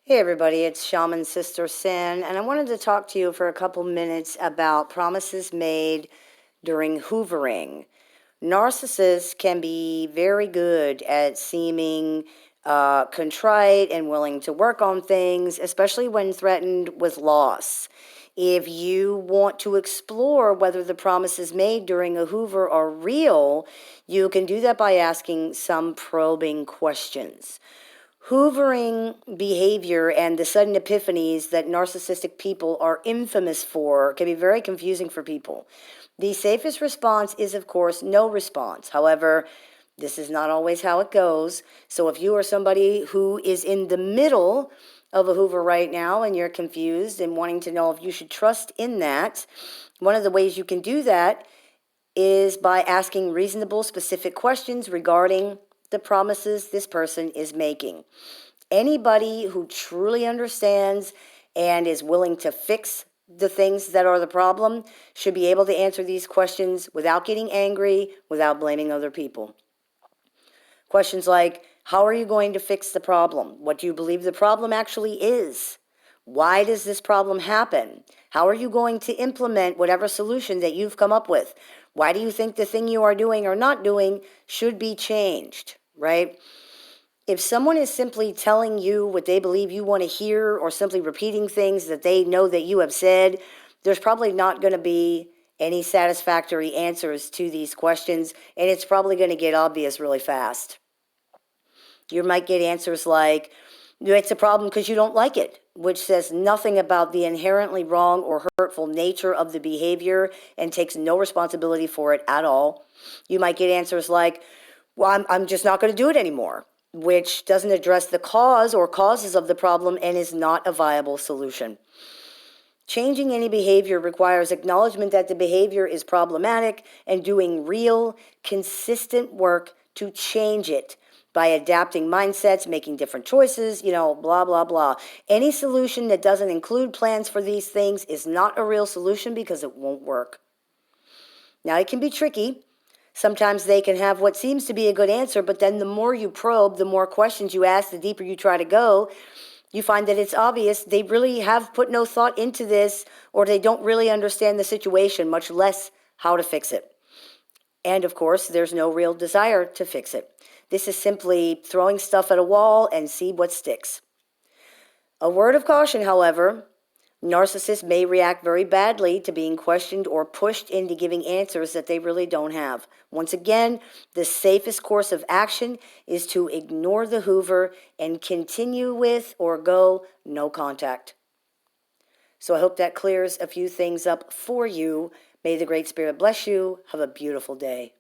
Hey everybody, it's Shaman Sister Sin, and I wanted to talk to you for a couple minutes about promises made during hoovering. Narcissists can be very good at seeming contrite and willing to work on things, especially when threatened with loss. If you want to explore whether the promises made during a hoover are real, you can do that by asking some probing questions. Hoovering behavior and the sudden epiphanies that narcissistic people are infamous for can be very confusing for people. The safest response is, of course, no response. However, this is not always how it goes. So if you are somebody who is in the middle of a hoover right now and you're confused and wanting to know if you should trust in that, one of the ways you can do that is by asking reasonable, specific questions regarding the promises this person is making. Anybody who truly understands and is willing to fix the things that are the problem should be able to answer these questions without getting angry, without blaming other people. Questions like, how are you going to fix the problem? What do you believe the problem actually is? Why does this problem happen? How are you going to implement whatever solution that you've come up with? Why do you think the thing you are doing or not doing should be changed, right? If someone is simply telling you what they believe you want to hear or simply repeating things that they know that you have said, there's probably not going to be any satisfactory answers to these questions, and it's probably going to get obvious really fast. You might get answers like, it's a problem because you don't like it, which says nothing about the inherently wrong or hurtful nature of the behavior and takes no responsibility for it at all. You might get answers like, well, I'm just not going to do it anymore, which doesn't address the cause or causes of the problem and is not a viable solution. Changing any behavior requires acknowledgement that the behavior is problematic and doing real, consistent work to change it by adapting mindsets, making different choices, blah, blah, blah. Any solution that doesn't include plans for these things is not a real solution because it won't work. Now, it can be tricky. Sometimes they can have what seems to be a good answer, but then the more you probe, the more questions you ask, the deeper you try to go, you find that it's obvious they really have put no thought into this, or they don't really understand the situation, much less how to fix it. And of course, there's no real desire to fix it. This is simply throwing stuff at a wall and see what sticks. A word of caution, however, narcissists may react very badly to being questioned or pushed into giving answers that they really don't have. Once again, the safest course of action is to ignore the hoover and continue with or go no contact. So I hope that clears a few things up for you. May the Great Spirit bless you. Have a beautiful day.